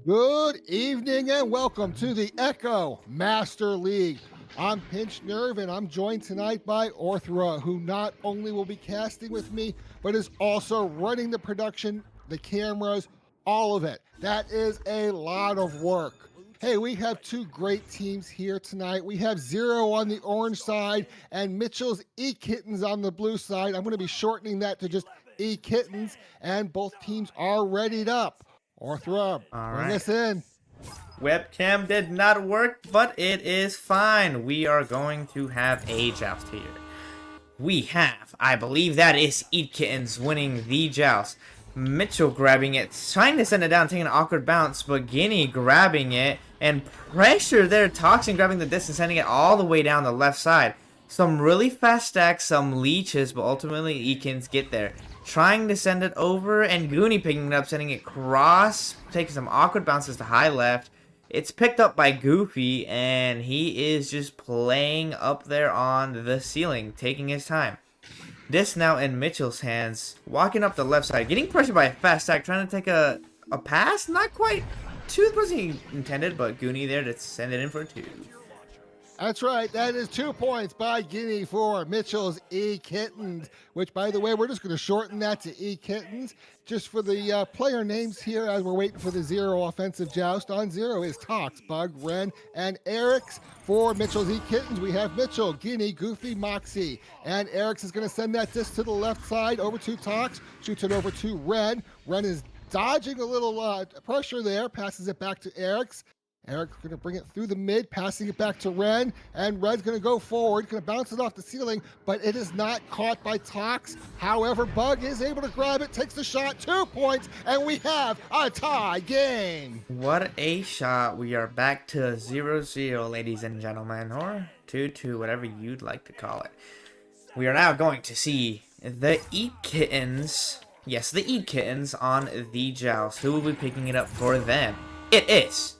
Good evening and welcome to the Echo Master League. I'm Pinch Nerve and I'm joined tonight by Orthrua, who not only will be casting with me, but is also running the production, the cameras, all of it. That is a lot of work. Hey, we have two great teams here tonight. We have Zero on the orange side and Mitchell's EKittens on the blue side. I'm going to be shortening that to just EKittens, and both teams are readied up. Orthrua, All bring right. us in. Webcam did not work, but it is fine. We are going to have a joust here. We have, I believe that is EKittens winning the joust. Mitchell grabbing it, trying to send it down, taking an awkward bounce, but Guinea grabbing it, and pressure there, Toxin grabbing the distance, sending it all the way down the left side. Some really fast stacks, some leeches, but ultimately EKittens get there. Trying to send it over, and Goonie picking it up, sending it cross, taking some awkward bounces to high left. It's picked up by Goofy, and he is just playing up there on the ceiling, taking his time. This now in Mitchell's hands, walking up the left side, getting pressured by a fast stack, trying to take a pass, not quite to the person he intended, but Goonie there to send it in for a 2. That's right. That is 2 points by Guinea for Mitchell's EKittens, which, by the way, we're just going to shorten that to EKittens. Just for the player names here as we're waiting for the Zero offensive joust. On Zero is Tox, Bug, Ren, and Eric's. For Mitchell's EKittens, we have Mitchell, Guinea, Goofy, Moxie. And Eric's is going to send that disc to the left side over to Tox, shoots it over to Ren. Ren is dodging a little pressure there, passes it back to Eric's. Eric's going to bring it through the mid, passing it back to Ren, and Ren's going to go forward, going to bounce it off the ceiling, but it is not caught by Tox. However, Bug is able to grab it, takes the shot, 2 points, and we have a tie game. What a shot. We are back to 0-0, ladies and gentlemen, or 2-2, whatever you'd like to call it. We are now going to see the EKittens, yes, the EKittens on the joust. Who will be picking it up for them? It is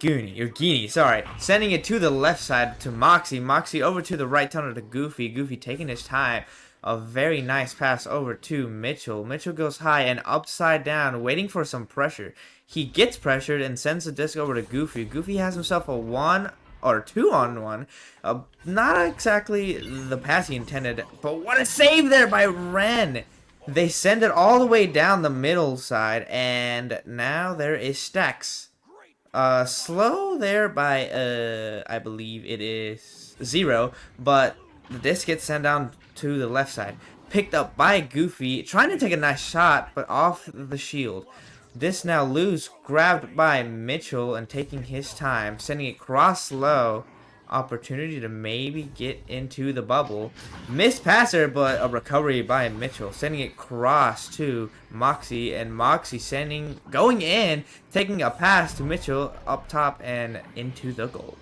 Guinea, sorry. Sending it to the left side to Moxie. Moxie over to the right tunnel to Goofy. Goofy taking his time. A very nice pass over to Mitchell. Mitchell goes high and upside down, waiting for some pressure. He gets pressured and sends the disc over to Goofy. Goofy has himself a 1 or 2-on-1. Not exactly the pass he intended, but what a save there by Ren. They send it all the way down the middle side, and now there is Stacks. Slow there by, I believe it is Zero, but this gets sent down to the left side. Picked up by Goofy, trying to take a nice shot, but off the shield. This now loose, grabbed by Mitchell and taking his time, sending it cross low. Opportunity to maybe get into the bubble. Missed passer, but a recovery by Mitchell, sending it cross to Moxie, and Moxie going in, taking a pass to Mitchell up top and into the goal.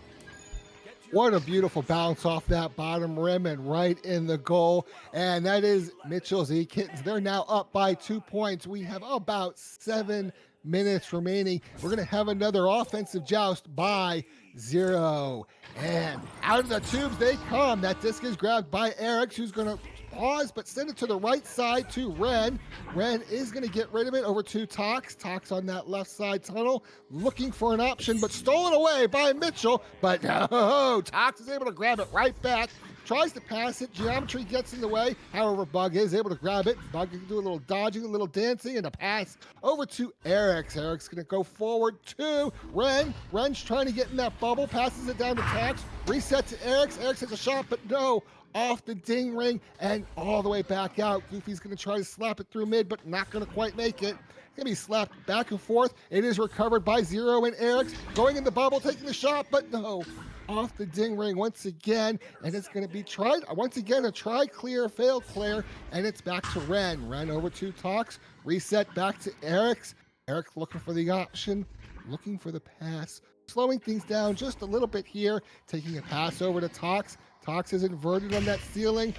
What a beautiful bounce off that bottom rim and right in the goal. And that is Mitchell's EKittens. They're now up by 2 points. We have about 7 minutes remaining. We're going to have another offensive joust by Zero. And out of the tubes they come. That disc is grabbed by Eric, who's going to pause but send it to the right side to Ren. Ren is going to get rid of it over to Tox. Tox on that left side tunnel, looking for an option, but stolen away by Mitchell. But no, Tox is able to grab it right back. Tries to pass it. Geometry gets in the way. However, Bug is able to grab it. Bug can do a little dodging, a little dancing, and a pass over to Eric's. Eric's going to go forward to Ren. Ren's trying to get in that bubble. Passes it down to Tox. Reset to Eric's. Eric's has a shot, but no. Off the ding ring and all the way back out. Goofy's going to try to slap it through mid, but not going to quite make it. Going to be slapped back and forth. It is recovered by Zero and Eric's. Going in the bubble, taking the shot, but no. Off the ding ring once again, and it's going to be tried once again, a try clear, fail clear, and it's back to Ren. Ren over to Tox, reset back to Eric's. Eric looking for the option, looking for the pass, slowing things down just a little bit here, taking a pass over to Tox. Tox is inverted on that ceiling,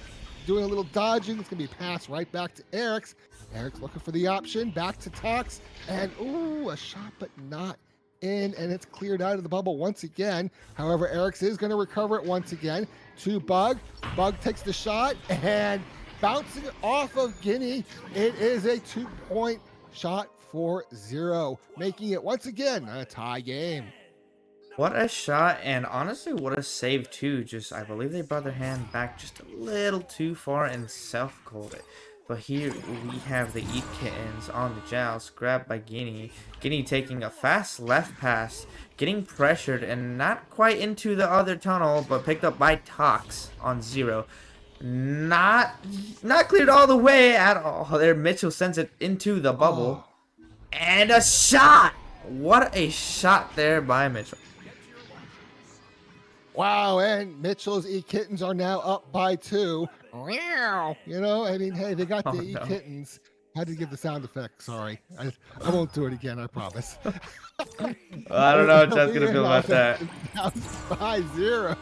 doing a little dodging. It's going to be passed right back to Eric's. Eric's looking for the option, back to Tox, and ooh, a shot, but not in, and it's cleared out of the bubble once again. However, Eric's is going to recover it once again to Bug. Bug takes the shot, and bouncing it off of Guinea, it is a 2-point shot 4-0, making it once again a tie game. What a shot, and honestly, what a save too. Just, I believe they brought their hand back just a little too far and self-called it. But here we have the EKittens on the joust, grabbed by Guinea. Guinea taking a fast left pass, getting pressured and not quite into the other tunnel, but picked up by Tox on 0. Not cleared all the way at all. There, Mitchell sends it into the bubble. Oh. And a shot! What a shot there by Mitchell. Wow, and Mitchell's EKittens are now up by 2. You know, I mean, hey, they got the EKittens. Had to give the sound effect. Sorry, I won't do it again. I promise. I don't know what Chad's gonna feel about that. Down by 0.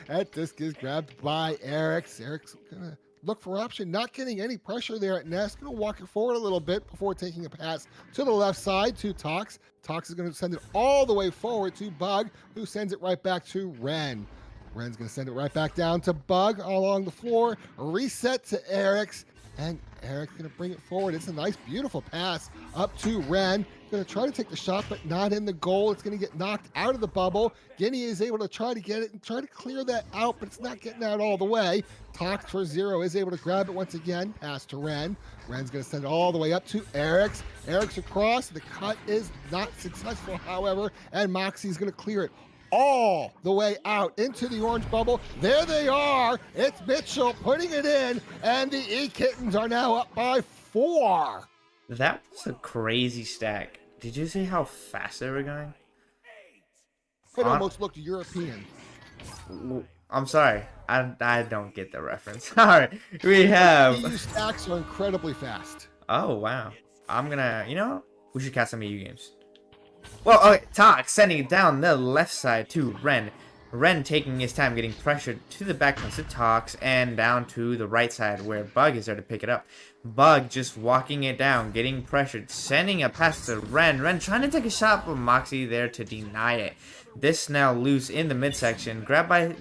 That disc is grabbed by Eric's. Eric's gonna look for option, not getting any pressure there at Nest. Gonna walk it forward a little bit before taking a pass to the left side to Tox. Tox is gonna send it all the way forward to Bug, who sends it right back to Ren. Ren's gonna send it right back down to Bug along the floor. A reset to Eric's. And Eric's going to bring it forward. It's a nice, beautiful pass up to Ren. Going to try to take the shot, but not in the goal. It's going to get knocked out of the bubble. Guinea is able to try to get it and try to clear that out, but it's not getting out all the way. Tox for 0 is able to grab it once again. Pass to Ren. Ren's going to send it all the way up to Eric's. Eric's across. The cut is not successful, however, and Moxie's going to clear it all the way out into the orange bubble. There they are. It's Mitchell putting it in, and the EKittens are now up by 4. That was a crazy stack. Did you see how fast they were going? It almost looked European. I'm sorry. I don't get the reference. All right. We have... EU stacks are incredibly fast. Oh, wow. I'm gonna... You know, we should cast some EU games. Well, okay, Tox sending it down the left side to Ren. Ren taking his time getting pressured to the back to Tox and down to the right side where Bug is there to pick it up. Bug just walking it down, getting pressured, sending a pass to Ren. Ren trying to take a shot, but Moxie there to deny it. This now loose in the midsection, grabbed by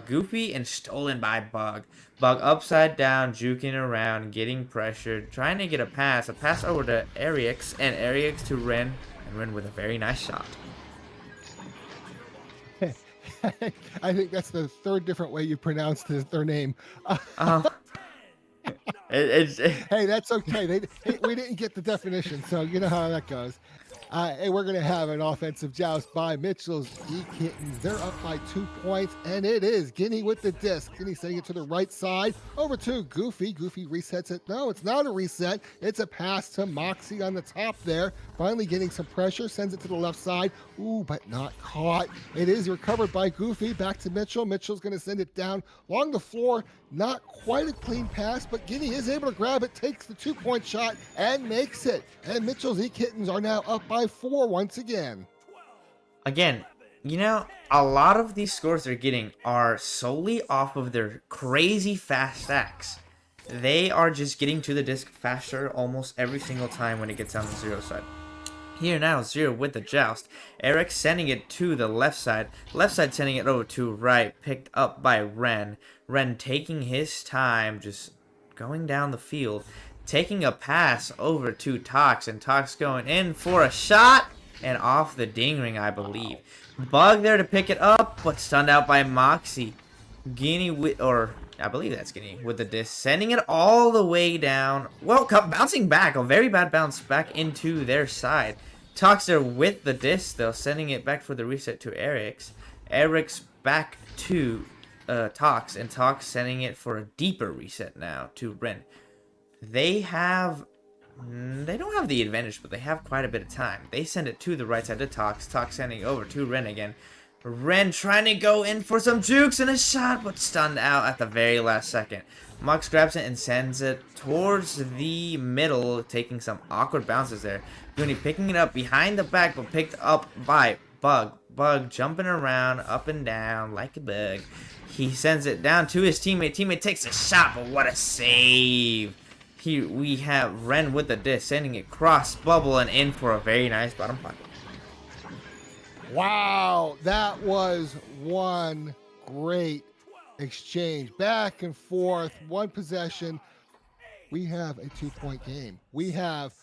Goofy and stolen by Bug. Bug upside down, juking around, getting pressured, trying to get a pass over to Arix, and Arix to Ren. And Ren with a very nice shot. I think that's the third different way you pronounced their name. Hey, that's okay. We didn't get the definition, so you know how that goes. And we're going to have an offensive joust by Mitchell's EKittens. They're up by 2 points, and it is Guinea with the disc. Guinea sending it to the right side, over to Goofy. Goofy resets it. No, it's not a reset. It's a pass to Moxie on the top there. Finally getting some pressure, sends it to the left side. Ooh, but not caught. It is recovered by Goofy. Back to Mitchell. Mitchell's going to send it down along the floor. Not quite a clean pass, but Guinea is able to grab it, takes the 2-point shot, and makes it. And Mitchell's EKittens are now up by 4 once again. Again, you know, a lot of these scores they're getting are solely off of their crazy fast stacks. They are just getting to the disc faster almost every single time when it gets on the 0 side. Here now, 0 with the joust. Eric sending it to the left side. Left side sending it over to right. Picked up by Ren. Ren taking his time, just going down the field. Taking a pass over to Tox. And Tox going in for a shot. And off the ding ring, I believe. Bug there to pick it up, but stunned out by Moxie. Guinea with... or... I believe that's Guinea with the disc, sending it all the way down. Well, bouncing back, a very bad bounce back into their side. Tox there with the disc, though, sending it back for the reset to Arix. Arix back to Tox, and Tox sending it for a deeper reset now to Ren. They don't have the advantage, but they have quite a bit of time. They send it to the right side to Tox. Tox sending over to Ren again. Ren trying to go in for some jukes and a shot, but stunned out at the very last second. Mox grabs it and sends it towards the middle, taking some awkward bounces there. Goonie picking it up behind the back, but picked up by Bug. Bug jumping around up and down like a bug. He sends it down to his teammate. Teammate takes a shot, but what a save. Here we have Ren with the disc, sending it cross bubble and in for a very nice bottom pocket. Wow, that was one great exchange. Back and forth, one possession. We have a 2-point game. We have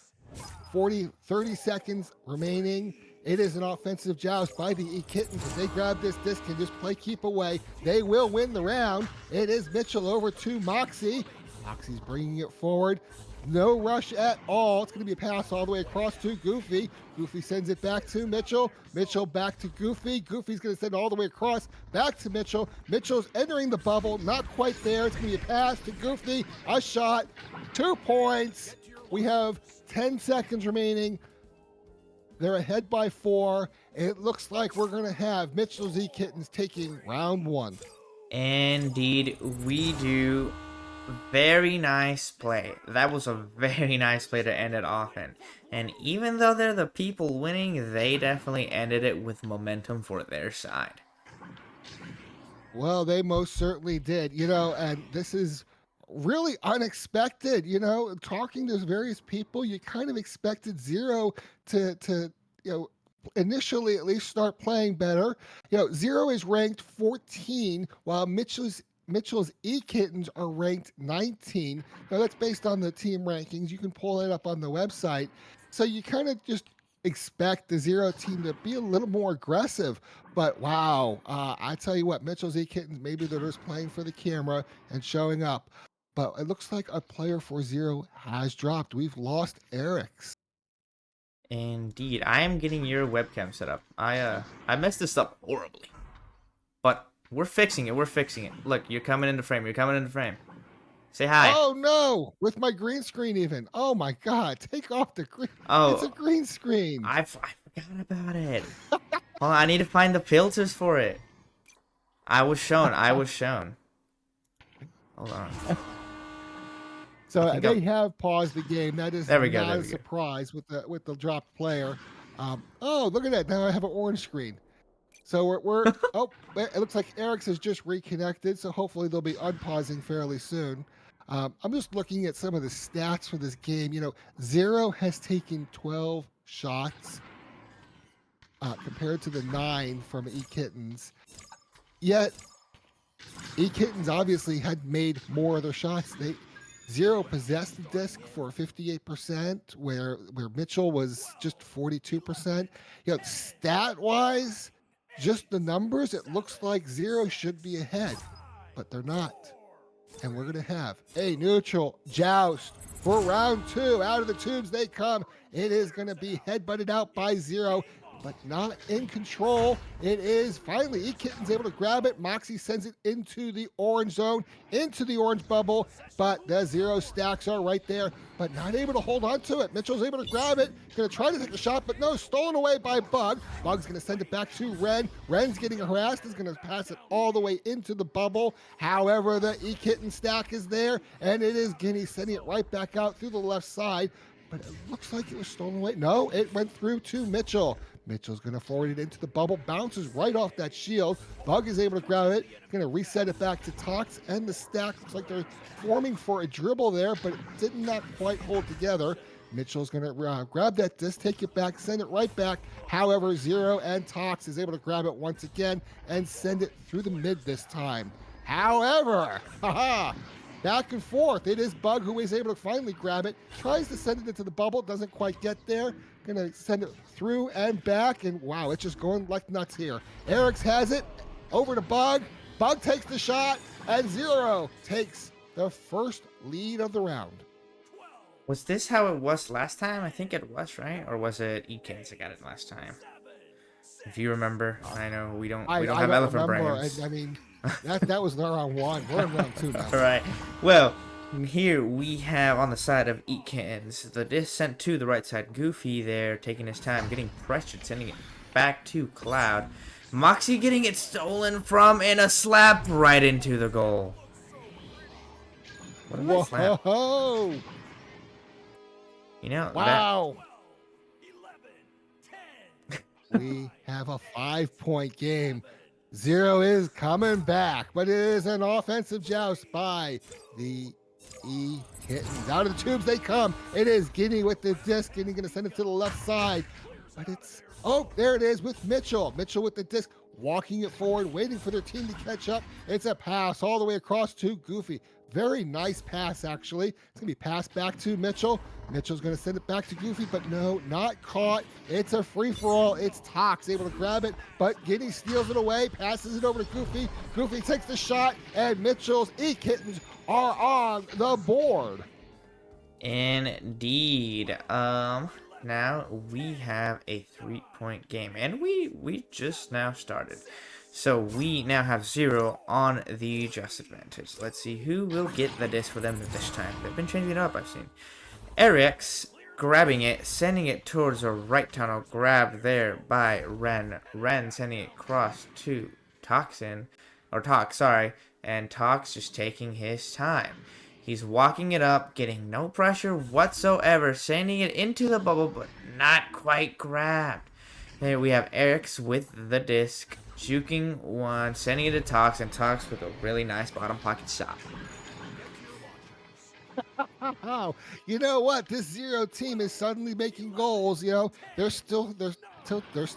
30 seconds remaining. It is an offensive joust by the EKittens. If they grab this disc and just play keep away, they will win the round. It is Mitchell over to Moxie. Moxie's bringing it forward. No rush at all. It's going to be a pass all the way across to Goofy. Goofy sends it back to Mitchell. Mitchell back to Goofy. Goofy's going to send it all the way across back to Mitchell. Mitchell's entering the bubble. Not quite there. It's going to be a pass to Goofy. A shot. 2 points. We have 10 seconds remaining. They're ahead by 4. It looks like we're going to have Mitchell's EKittens taking round 1. Indeed, we do. Very nice play. That was a very nice play to end it off in. And even though they're the people winning, they definitely ended it with momentum for their side. Well, they most certainly did. And this is really unexpected. Talking to various people, you kind of expected Zero to initially at least start playing better. Zero is ranked 14, while Mitchell's EKittens are ranked 19. Now that's based on the team rankings. You can pull it up on the website. So you kind of just expect the Zero team to be a little more aggressive. But wow, I tell you what, Mitchell's EKittens, maybe they're just playing for the camera and showing up. But it looks like a player for Zero has dropped. We've lost Eric's. Indeed, I am getting your webcam set up. I messed this up horribly, but we're fixing it. We're fixing it. Look, you're coming into frame. You're coming into frame. Say hi. Oh no! With my green screen, even. Oh my God! Take off the green. Oh, it's a green screen. I forgot about it. Hold on, I need to find the filters for it. I was shown. Hold on. So they have paused the game. That is not a surprise with the dropped player. Oh, look at that! Now I have an orange screen. So we're oh, it looks like Eric's has just reconnected. So hopefully they'll be unpausing fairly soon. I'm just looking at some of the stats for this game. Zero has taken 12 shots compared to the 9 from EKittens. Yet EKittens obviously had made more of their shots. Zero possessed the disc for 58%, where Mitchell was just 42%. Stat-wise, just the numbers, it looks like Zero should be ahead, but they're not. And we're going to have a neutral joust for round 2. Out of the tubes they come. It is going to be headbutted out by Zero, but not in control. It is finally EKittens able to grab it. Moxie sends it into the orange zone, into the orange bubble, but the Zero stacks are right there, but not able to hold on to it. Mitchell's able to grab it, going to try to take a shot, but no, stolen away by Bug. Bug's going to send it back to Ren. Ren's getting harassed, is going to pass it all the way into the bubble. However, the EKitten stack is there, and it is Guinea sending it right back out through the left side, but it looks like it was stolen away. No, it went through to Mitchell. Mitchell's going to forward it into the bubble, bounces right off that shield. Bug is able to grab it, going to reset it back to Tox, and the stack looks like they're forming for a dribble there, but it did not quite hold together. Mitchell's going to grab that disc, take it back, send it right back. However, Zero and Tox is able to grab it once again and send it through the mid this time. However, back and forth. It is Bug who is able to finally grab it, tries to send it into the bubble, doesn't quite get there. Gonna send it through and back, and wow, it's just going like nuts here. Eric's has it, over to Bug. Bug takes the shot, and Zero takes the first lead of the round. Was this how it was last time? I think it was, right? Or was it EKittens that got it last time? If you remember, I know we don't have elephant brains. I mean, that was round 1. We're in round 2 now. All right. Well, here we have on the side of EKittens the disc sent to the right side. Goofy there taking his time, getting pressured, sending it back to Cloud. Moxie getting it stolen from, and a slap right into the goal. What a slap. Whoa! Wow! We have a 5-point game. Zero is coming back, but it is an offensive joust by the EKittens. Out of the tubes they come. It is Guinea with the disc. Guinea going to send it to the left side, but it's, oh, there it is with Mitchell. Mitchell with the disc, walking it forward, waiting for their team to catch up. It's a pass all the way across to Goofy. Very nice pass, actually. It's going to be passed back to Mitchell. Mitchell's going to send it back to Goofy, but no, not caught. It's a free-for-all. It's Tox able to grab it, but Giddy steals it away, passes it over to Goofy. Goofy takes the shot, and Mitchell's EKittens are on the board. Indeed. Now we have a 3-point game, and we just now started. So we now have 0 on the just advantage. Let's see who will get the disc for them this time. They've been changing it up, I've seen. Eric's grabbing it, sending it towards a right tunnel, grabbed there by Ren. Ren sending it across to Toxin, or Tox, sorry, and Tox just taking his time. He's walking it up, getting no pressure whatsoever, sending it into the bubble, but not quite grabbed. There we have Eric's with the disc, juking one, sending it to Tox, and Tox with a really nice bottom pocket shot. Oh, you know what? This 0 team is suddenly making goals. You know, they're still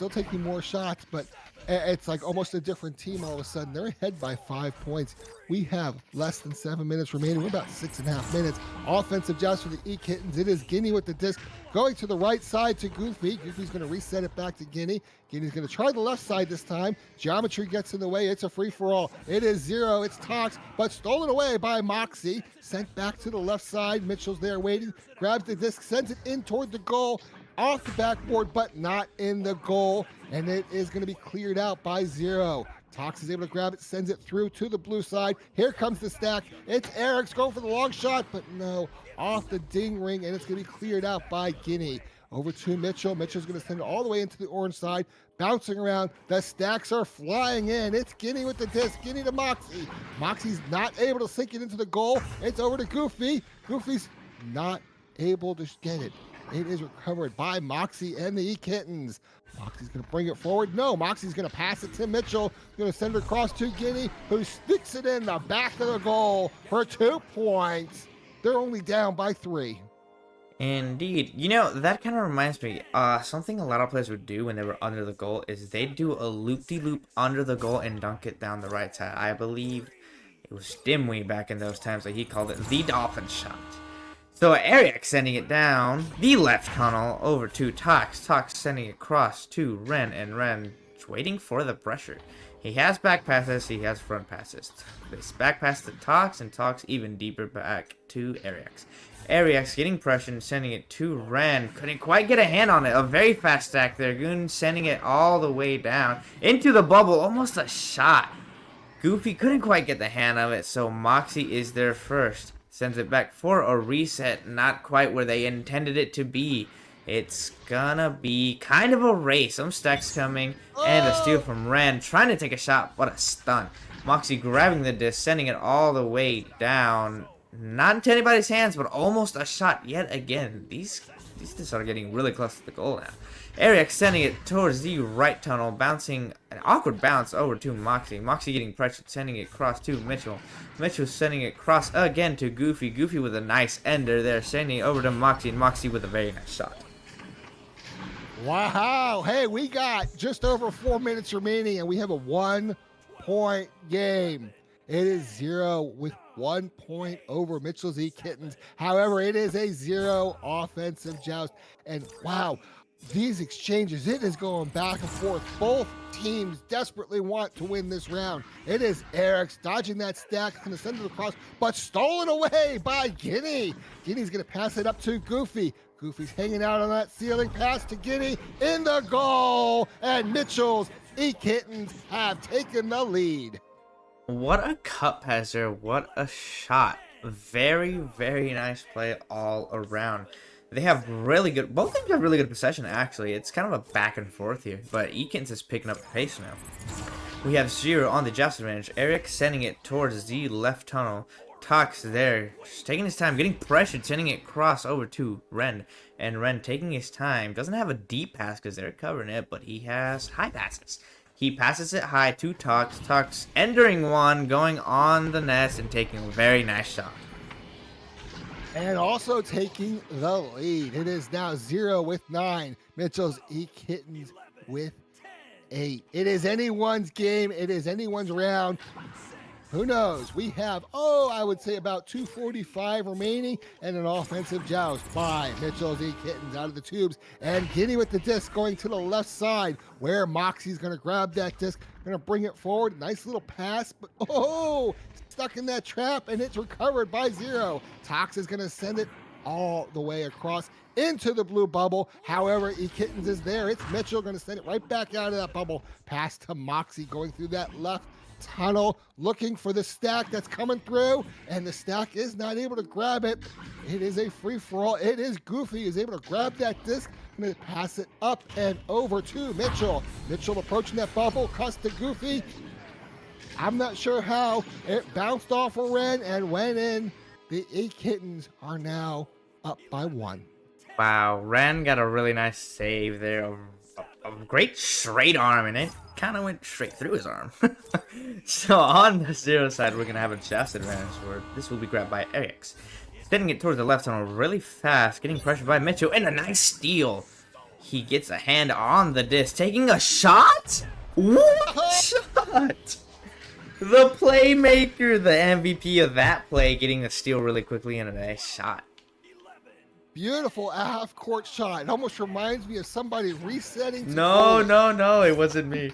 taking more shots, but it's like almost a different team all of a sudden. They're ahead by 5 points. We have less than 7 minutes remaining. We're about 6.5 minutes. Offensive joust for the EKittens. It is Guinea with the disc going to the right side to Goofy. Goofy's going to reset it back to Guinea. Guinea's going to try the left side this time. Geometry gets in the way. It's a free-for-all. It is 0. It's Tox, but stolen away by Moxie. Sent back to the left side. Mitchell's there waiting. Grabs the disc, sends it in toward the goal. Off the backboard, but not in the goal. And it is going to be cleared out by 0. Tox is able to grab it, sends it through to the blue side. Here comes the stack. It's Eric's going for the long shot, but no, off the ding ring, and it's going to be cleared out by Guinea. Over to Mitchell. Mitchell's going to send it all the way into the orange side, bouncing around. The stacks are flying in. It's Guinea with the disc. Guinea to Moxie. Moxie's not able to sink it into the goal. It's over to Goofy. Goofy's not able to get it. It is recovered by Moxie and the EKittens. Moxie's going to bring it forward. No, Moxie's going to pass it to Mitchell. Going to send it across to Guinea, who sticks it in the back of the goal for 2 points. They're only down by 3. Indeed. You know, that kind of reminds me, something a lot of players would do when they were under the goal is they'd do a loop-de-loop under the goal and dunk it down the right side. I believe it was Dimwee back in those times that he called it the dolphin shot. So Eric sending it down the left tunnel over to Tox. Tox sending it across to Ren, and Ren waiting for the pressure. He has back passes, he has front passes. This back pass to Tox, and Tox even deeper back to Ariax. Ariax getting pressure and sending it to Ren. Couldn't quite get a hand on it. A very fast stack there. Goon sending it all the way down into the bubble. Almost a shot. Goofy couldn't quite get the hand of it, so Moxie is there first. Sends it back for a reset. Not quite where they intended it to be. It's gonna be kind of a race. Some stacks coming. And a steal from Ren. Trying to take a shot. What a stun. Moxie grabbing the disc. Sending it all the way down. Not into anybody's hands, but almost a shot yet again. These discs are getting really close to the goal now. Ariak sending it towards the right tunnel, bouncing an awkward bounce over to Moxie. Moxie getting pressured, sending it across to Mitchell. Mitchell sending it across again to Goofy. Goofy with a nice ender there, sending it over to Moxie, and Moxie with a very nice shot. Wow. Hey, we got just over 4 minutes remaining, and we have a 1-point game. It is 0 with 1 point over Mitchell's EKittens. However, it is a 0 offensive joust. And wow, these exchanges, it is going back and forth. Both teams desperately want to win this round. It is Eric's dodging that stack, going to send it across, but stolen away by Guinea. Guinea's going to pass it up to Goofy. Goofy's hanging out on that ceiling, pass to Guinea, in the goal, and Mitchell's EKittens have taken the lead. What a cut pass there. What a shot. Very, very nice play all around. They have really good... Both teams have really good possession, actually. It's kind of a back and forth here. But EKittens is picking up the pace now. We have 0 on the joust advantage. Eric sending it towards the left tunnel. Tox there. Just taking his time. Getting pressured. Sending it across over to Ren. And Ren taking his time. Doesn't have a deep pass because they're covering it. But he has high passes. He passes it high to Tox. Tox entering one, going on the nest, and taking a very nice shot. And also taking the lead. It is now 0 with 9. Mitchell's EKittens with 8. It is anyone's game. It is anyone's round. Who knows? We have, oh, I would say about 2:45 remaining and an offensive joust by Mitchell's EKittens out of the tubes. And Guinea with the disc going to the left side where Moxie's going to grab that disc, going to bring it forward. Nice little pass, but oh, stuck in that trap and it's recovered by Zero. Tox is going to send it all the way across into the blue bubble. However, EKittens is there. It's Mitchell going to send it right back out of that bubble. Pass to Moxie going through that left tunnel looking for the stack that's coming through, and the stack is not able to grab it. It is a free-for-all. It is Goofy is able to grab that disc and pass it up and over to Mitchell. Mitchell approaching that bubble, cuts to Goofy. I'm not sure how. It bounced off a Ren and went in. The EKittens are now up by 1. Wow, Ren got a really nice save there. A great straight arm, and it kind of went straight through his arm. So on the Zero side, we're going to have a just advantage where this will be grabbed by Eric's. Spinning it towards the left tunnel really fast, getting pressured by Mitchell, and a nice steal. He gets a hand on the disc, taking a shot? What shot? The playmaker, the MVP of that play, getting the steal really quickly and a nice shot. Beautiful half-court shot. It almost reminds me of somebody resetting. No, it wasn't me.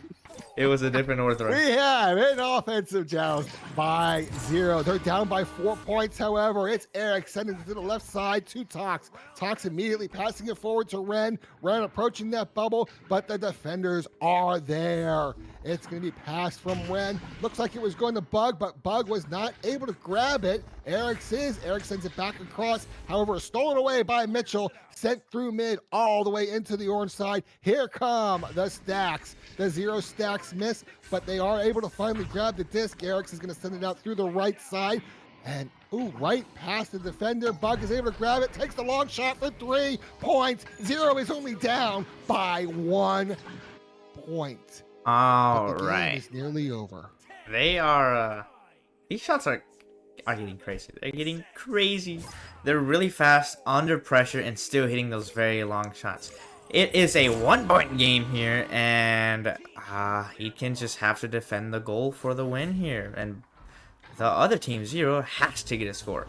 It was a different Orthrua. We have an offensive joust by 0. They're down by 4 points, however. It's Eric sending it to the left side to Tox. Tox immediately passing it forward to Ren. Ren approaching that bubble, but the defenders are there. It's going to be passed from Ren. Looks like it was going to Bug, but Bug was not able to grab it. Eric sends it back across. However, stolen away by Mitchell. Sent through mid all the way into the orange side. Here come the stacks. The 0 stacks miss, but they are able to finally grab the disc. Eric is going to send it out through the right side. And, ooh, right past the defender. Bug is able to grab it. Takes the long shot for 3 points. 0 is only down by 1 point. All the game right. is nearly over. They are, these shots are getting crazy. They're getting crazy. They're really fast, under pressure, and still hitting those very long shots. It is a 1-point game here, and he can just have to defend the goal for the win here. And the other team, 0, has to get a score.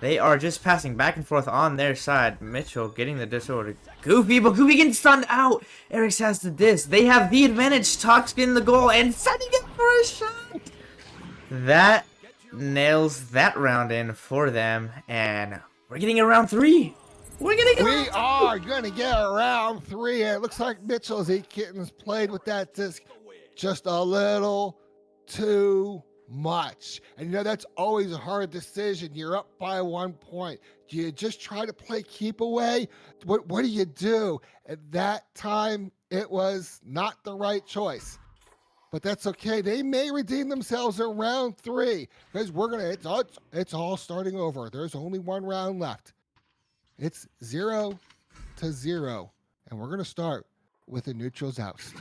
They are just passing back and forth on their side. Mitchell getting the disc over to Goofy, but Goofy getting stunned out. Eric has the disc. They have the advantage. Tox getting the goal and setting it for a shot. That nails that round in for them, and we're getting a round 3. We are going to get a round 3. It looks like Mitchell's EKittens played with that disc just a little too much. And you know, that's always a hard decision. You're up by 1 point. Do you just try to play keep away? What do you do? At that time, it was not the right choice. But that's okay. They may redeem themselves in round 3 because it's all starting over. There's only 1 round left. It's 0-0, and we're gonna start with a neutral joust.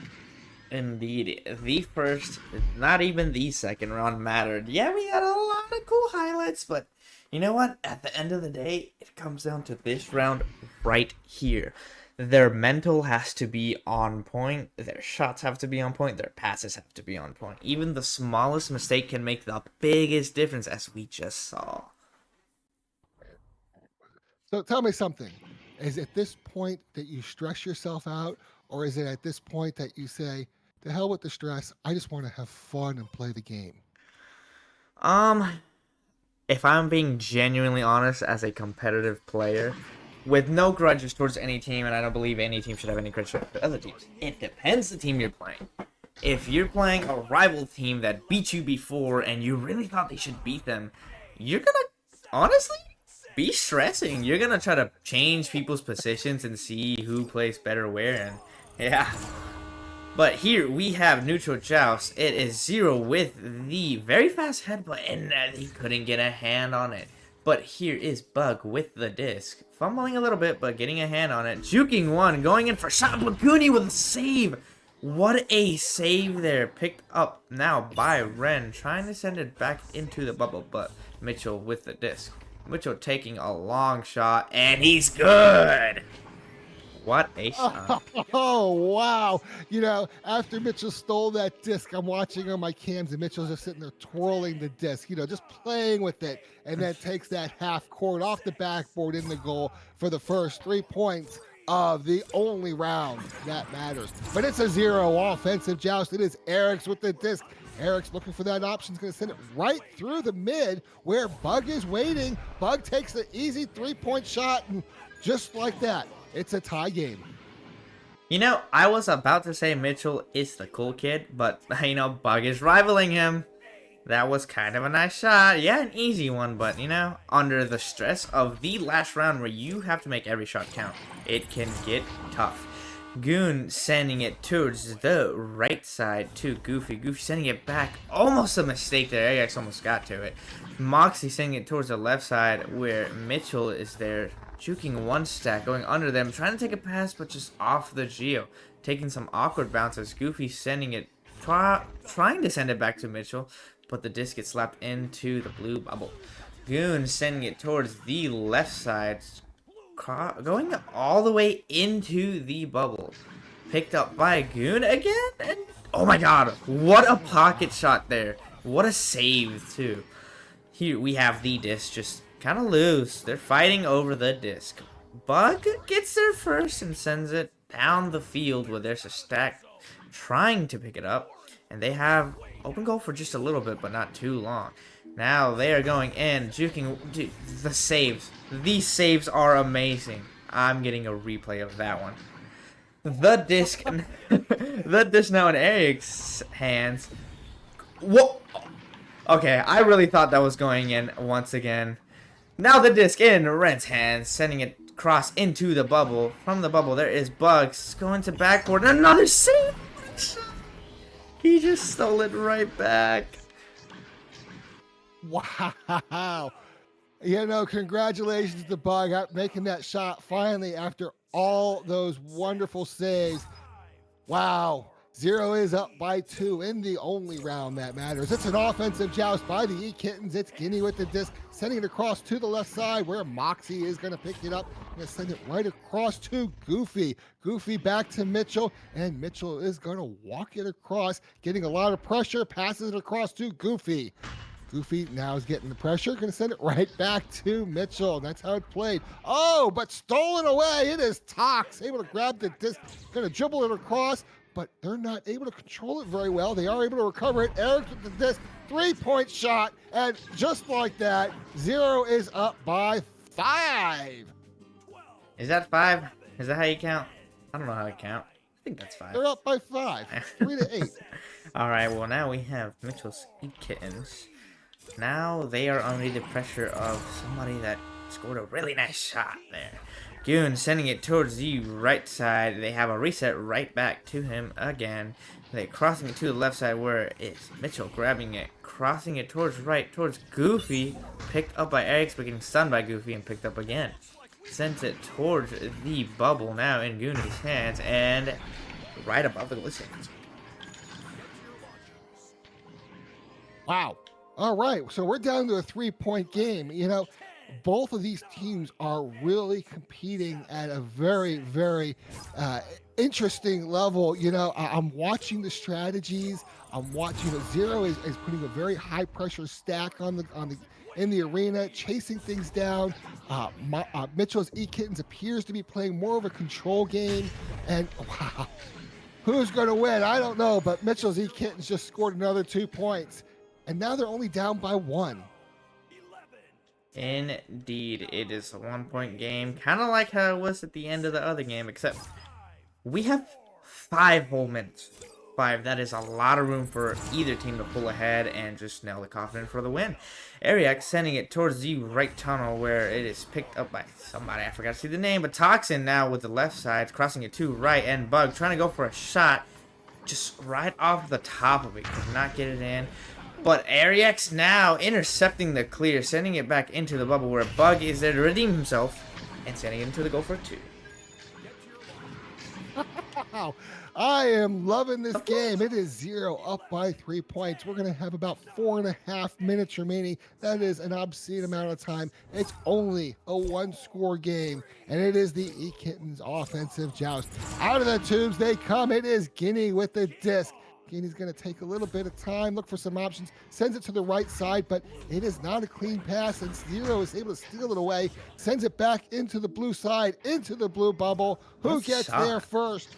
Indeed, the first, not even the second round mattered. Yeah, we had a lot of cool highlights, but you know what? At the end of the day, it comes down to this round right here. Their mental has to be on point, their shots have to be on point, their passes have to be on point. Even the smallest mistake can make the biggest difference, as we just saw. So tell me something. Is it this point that you stress yourself out, or is it at this point that you say, the hell with the stress, I just want to have fun and play the game? If I'm being genuinely honest as a competitive player, with no grudges towards any team, and I don't believe any team should have any grudges towards other teams, it depends the team you're playing. If you're playing a rival team that beat you before and you really thought they should beat them, you're gonna, honestly, be stressing. You're gonna try to change people's positions and see who plays better where, and yeah. But here we have neutral joust. It is 0 with the very fast headbutt, and he couldn't get a hand on it. But here is Bug with the disc, fumbling a little bit, but getting a hand on it. Juking one, going in for shot. Laguni with a save. What a save there. Picked up now by Ren, trying to send it back into the bubble, but Mitchell with the disc. Mitchell taking a long shot, and he's good. What a shot. Oh, wow. After Mitchell stole that disc, I'm watching on my cams, and Mitchell's just sitting there twirling the disc, just playing with it, and then takes that half court off the backboard in the goal for the first 3 points of the only round that matters. But it's a zero offensive joust. It is Eric's with the disc. Eric's looking for that option. He's going to send it right through the mid where Bug is waiting. Bug takes the easy 3-point shot, and just like that, it's a tie game. I was about to say Mitchell is the cool kid, but, Bug is rivaling him. That was kind of a nice shot. Yeah, an easy one, but, under the stress of the last round where you have to make every shot count, it can get tough. Goon sending it towards the right side to Goofy. Goofy sending it back. Almost a mistake there. Ajax almost got to it. Moxie sending it towards the left side where Mitchell is there. Juking one stack, going under them. Trying to take a pass, but just off the geo. Taking some awkward bounces. Goofy sending it. Trying to send it back to Mitchell. But the disc gets slapped into the blue bubble. Goon sending it towards the left side. Going all the way into the bubble. Picked up by Goon again. And oh my god, what a pocket shot there. What a save too. Here we have the disc just kind of loose. They're fighting over the disc. Bug gets there first and sends it down the field where there's a stack trying to pick it up. And they have open goal for just a little bit, but not too long. Now they are going in, juking. Dude, the saves. These saves are amazing. I'm getting a replay of that one. The disc, the disc now in Eric's hands. Whoa. Okay, I really thought that was going in once again. Now the disc in Rent's hands, sending it across into the bubble. From the bubble, there is Bugs going to backboard. Another save. He just stole it right back. Wow. Congratulations to Bug out making that shot finally after all those wonderful saves. Wow. Zero is up by 2 in the only round that matters. It's an offensive joust by the EKittens. It's Guinea with the disc, sending it across to the left side where Moxie is going to pick it up. Going to send it right across to Goofy. Goofy back to Mitchell, and Mitchell is going to walk it across, getting a lot of pressure, passes it across to Goofy. Goofy now is getting the pressure, going to send it right back to Mitchell. That's how it played. Oh, but stolen away. It is Tox, able to grab the disc, going to dribble it across, but they're not able to control it very well. They are able to recover it. Eric with the disc, 3-point shot, and just like that, Zero is up by 5. Is that 5? Is that how you count? I don't know how to count. I think that's 5. They're up by 5, 3-8. All right, well now we have Mitchell's EKittens. Now they are under the pressure of somebody that scored a really nice shot there. Goon sending it towards the right side. They have a reset right back to him again. They're crossing it to the left side where it's Mitchell grabbing it. Crossing it towards right, towards Goofy. Picked up by Eric, but getting stunned by Goofy and picked up again. Sends it towards the bubble now in Gooney's hands and right above the glistens. Wow. All right, so we're down to a 3-point game. Both of these teams are really competing at a very, very interesting level. I'm watching the strategies. I'm watching. Zero is putting a very high pressure stack in the arena, chasing things down. Mitchell's EKittens appears to be playing more of a control game, and wow, who's going to win? I don't know, but Mitchell's EKittens just scored another 2 points. And now they're only down by 1. Indeed, it is a 1-point game. Kind of like how it was at the end of the other game, except we have 5 whole minutes. 5, that is a lot of room for either team to pull ahead and just nail the coffin for the win. Ariak sending it towards the right tunnel where it is picked up by somebody. I forgot to see the name, but Toxin now with the left side, crossing it to right, and Bug trying to go for a shot just right off the top of it. Could not get it in. But Ariax now intercepting the clear, sending it back into the bubble where Bug is there to redeem himself and sending it into the goal for 2. Wow. I am loving this game. It is 0 up by 3 points. We're going to have about 4.5 minutes remaining. That is an obscene amount of time. It's only a one-score game, and it is the EKittens offensive joust. Out of the tubes they come. It is Guinea with the disc. Guinea's going to take a little bit of time, look for some options, sends it to the right side, but it is not a clean pass, and Zero is able to steal it away, sends it back into the blue side, into the blue bubble. Who What gets shot? there first?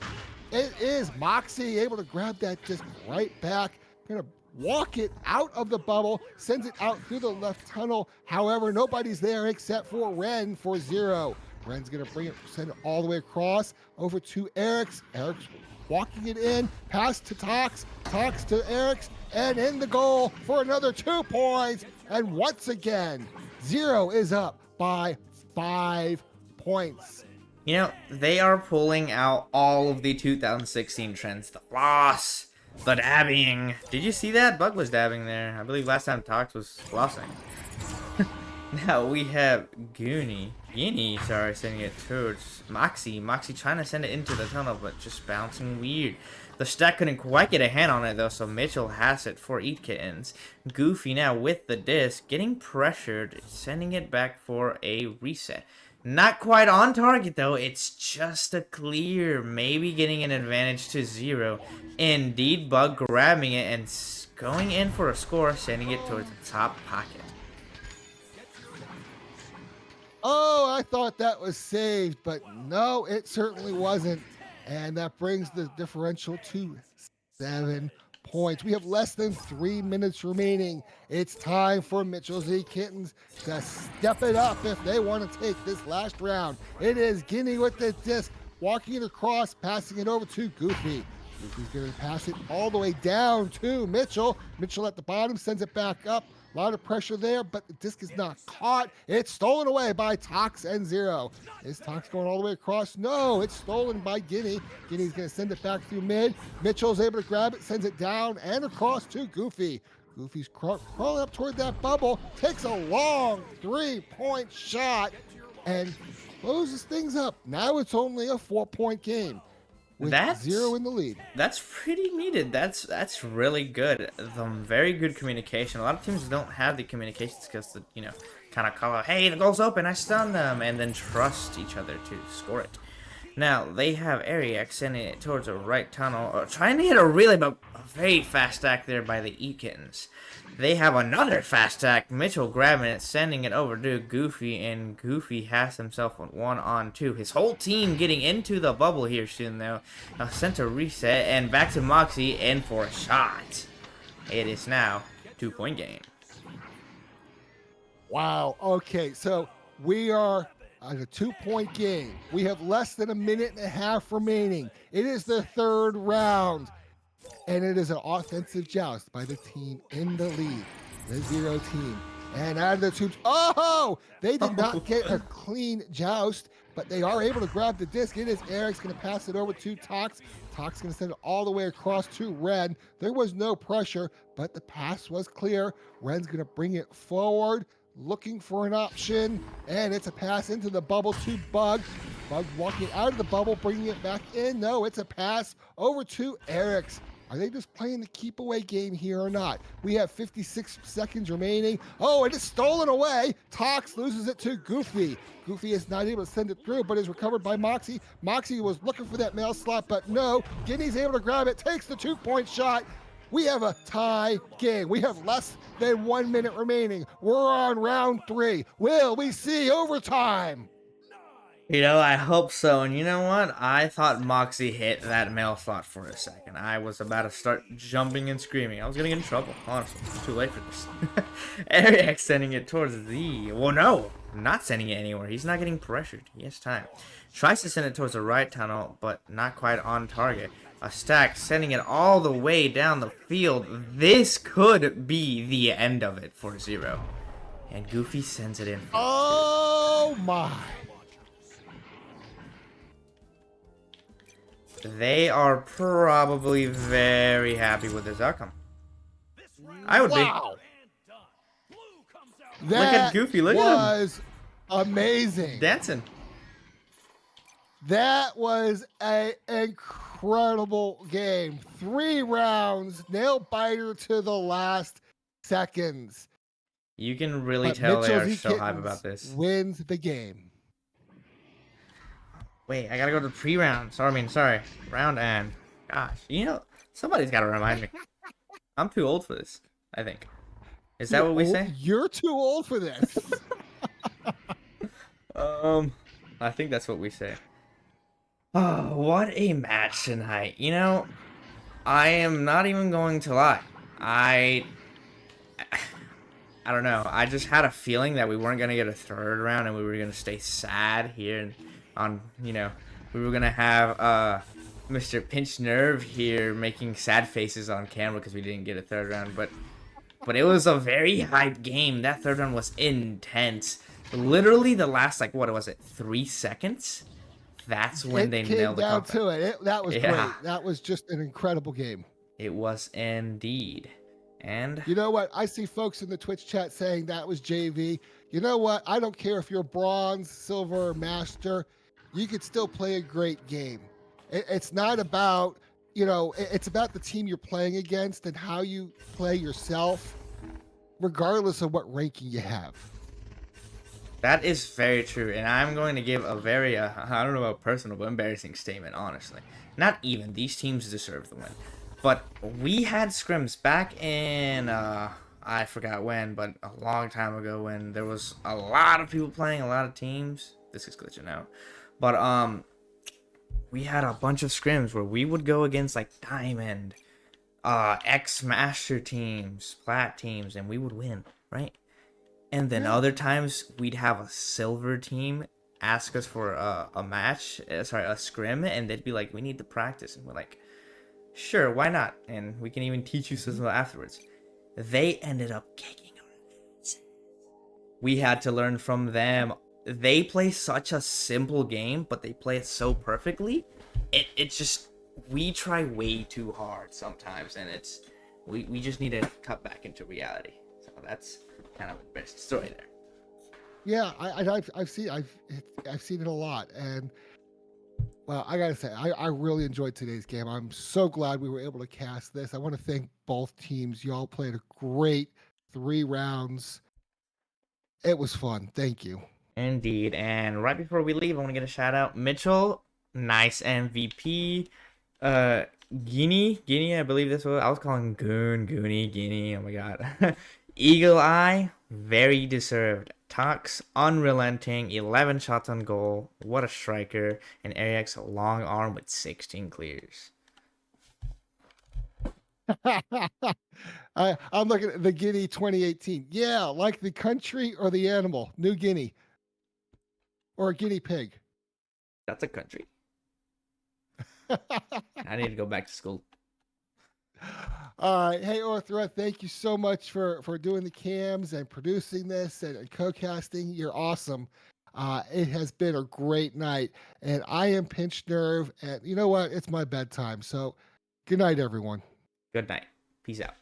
It is Moxie able to grab that disc right back. Gonna walk it out of the bubble, sends it out through the left tunnel. However, nobody's there except for Ren for Zero. Ren's gonna bring it, send it all the way across over to Eric's. Eric's walking it in, pass to Tox, Tox to Eric's, and in the goal for another 2 points. And once again, Zero is up by 5 points. You know, they are pulling out all of the 2016 trends. The floss, the dabbing. Did you see that? Bug was dabbing there. I believe last time Tox was flossing. Now we have Guinea, sending it towards Moxie. Moxie trying to send it into the tunnel, but just bouncing weird. The stack couldn't quite get a hand on it though, so Mitchell has it for EKittens. Goofy now with the disc, getting pressured, sending it back for a reset. Not quite on target though, it's just a clear, maybe getting an advantage to Zero. Indeed, Bug grabbing it and going in for a score, sending it towards the top pocket. Oh, I thought that was saved, but no, it certainly wasn't. And that brings the differential to 7 points. We have less than 3 minutes remaining. It's time for Mitchell's EKittens to step it up if they want to take this last round. It is Guinea with the disc, walking it across, passing it over to Goofy. Goofy's going to pass it all the way down to Mitchell. Mitchell at the bottom sends it back up. A lot of pressure there, but the disc is not caught. It's stolen away by Tox and Zero. Is Tox going all the way across? No, it's stolen by Guinea. Guinea's going to send it back through mid. Mitchell's able to grab it, sends it down and across to Goofy. Goofy's crawling up toward that bubble, takes a long 3-point shot, and closes things up. Now it's only a 4-point game, with Zero in the lead. That's pretty needed. That's really good. Very good communication. A lot of teams don't have the communication skills to, kind of call out, hey, the goal's open, I stunned them, and then trust each other to score it. Now, they have Ariak sending it towards a right tunnel, trying to hit a very fast stack there by the EKittens. They have another fast stack, Mitchell grabbing it, sending it over to Goofy, and Goofy has himself 1-on-2. His whole team getting into the bubble here soon, though. Sent to reset, and back to Moxie, in for a shot. It is now 2-point game. Wow, okay, so we are at a 2-point game. We have less than a minute and a half remaining. It is the third round, and it is an offensive joust by the team in the lead, the Zero team. And out of the tubes, oh, they did not get a clean joust, but they are able to grab the disc. It is Eric's going to pass it over to Tox. Tox going to send it all the way across to Ren. There was no pressure, but the pass was clear. Ren's going to bring it forward, looking for an option, and it's a pass into the bubble to Bug. Bug walking out of the bubble, bringing it back in. No, it's a pass over to Eric's. Are they just playing the keep away game here or not? We have 56 seconds remaining. Oh, it is stolen away. Tox loses it to Goofy. Goofy is not able to send it through, but is recovered by Moxie. Moxie was looking for that mail slot, but no. Guinea's able to grab it, takes the 2-point shot. We have a tie game. We have less than 1 minute remaining. We're on round 3. Will we see overtime? I hope so. And you know what? I thought Moxie hit that mail slot for a second. I was about to start jumping and screaming. I was going to get in trouble, honestly. It's too late for this. Ariak sending it towards the... Well, no. Not sending it anywhere. He's not getting pressured. He has time. Tries to send it towards the right tunnel, but not quite on target. A stack sending it all the way down the field. This could be the end of it for Zero. And Goofy sends it in. Oh, my. They are probably very happy with this outcome. I would be. That look at Goofy. Look at him. Was amazing. Dancing. That was an incredible game. 3 rounds, nail biter to the last seconds. You can really But tell they Mitchell's are so hype about EKittens this. wins the game. Wait, I gotta go to the pre-round. Sorry. Round and gosh, somebody's gotta remind me. I'm too old for this, I think. Is that what we say? You're too old for this. I think that's what we say. Oh, what a match tonight. I am not even going to lie. I don't know. I just had a feeling that we weren't gonna get a third round and we were gonna stay sad here on, we were gonna have Mr. Pinch Nerve here making sad faces on camera because we didn't get a third round, but it was a very hype game. That third round was intense. Literally the last, like, what was it, 3 seconds? That's when they nailed the down comeback. to it. That was Yeah. great. That was just an incredible game. It was indeed. And you know what? I see folks in the Twitch chat saying that was JV. You know what? I don't care if you're bronze, silver, master. You could still play a great game. It's not about, it's about the team you're playing against and how you play yourself, regardless of what ranking you have. that is very true. And I'm going to give a very, I don't know about personal, but embarrassing statement, honestly. Not even. These teams deserve the win. But we had scrims back in, I forgot when, but a long time ago when there was a lot of people playing, a lot of teams. This is glitching out. But, we had a bunch of scrims where we would go against, like, Diamond, X-Master teams, Plat teams, and we would win, right? And then other times, we'd have a silver team ask us for a match, a scrim, and they'd be like, we need to practice. And we're like, sure, why not? And we can even teach you some afterwards. They ended up kicking our asses. We had to learn from them. They play such a simple game, but they play it so perfectly. It's just, we try way too hard sometimes, and we just need to cut back into reality. So that's kind of the best story there. Yeah, I've seen it a lot, and well, I gotta say, I really enjoyed today's game. I'm so glad we were able to cast this. I want to thank both teams. Y'all played a great 3 rounds. It was fun. Thank you. Indeed. And right before we leave, I want to get a shout out. Mitchell, nice MVP. Guinea, I believe this was. I was calling Goonie, Guinea. Oh my god. Eagle Eye, very deserved. Tux, unrelenting, 11 shots on goal. What a striker. And Ariak's long arm with 16 clears. I'm looking at the Guinea 2018. Yeah, like the country or the animal, New Guinea, or a guinea pig. That's a country. I need to go back to school. All right. Hey, Orthrua, thank you so much for doing the cams and producing this and co-casting. You're awesome. It has been a great night. And I am Pinch Nerve. And you know what? It's my bedtime. So good night, everyone. Good night. Peace out.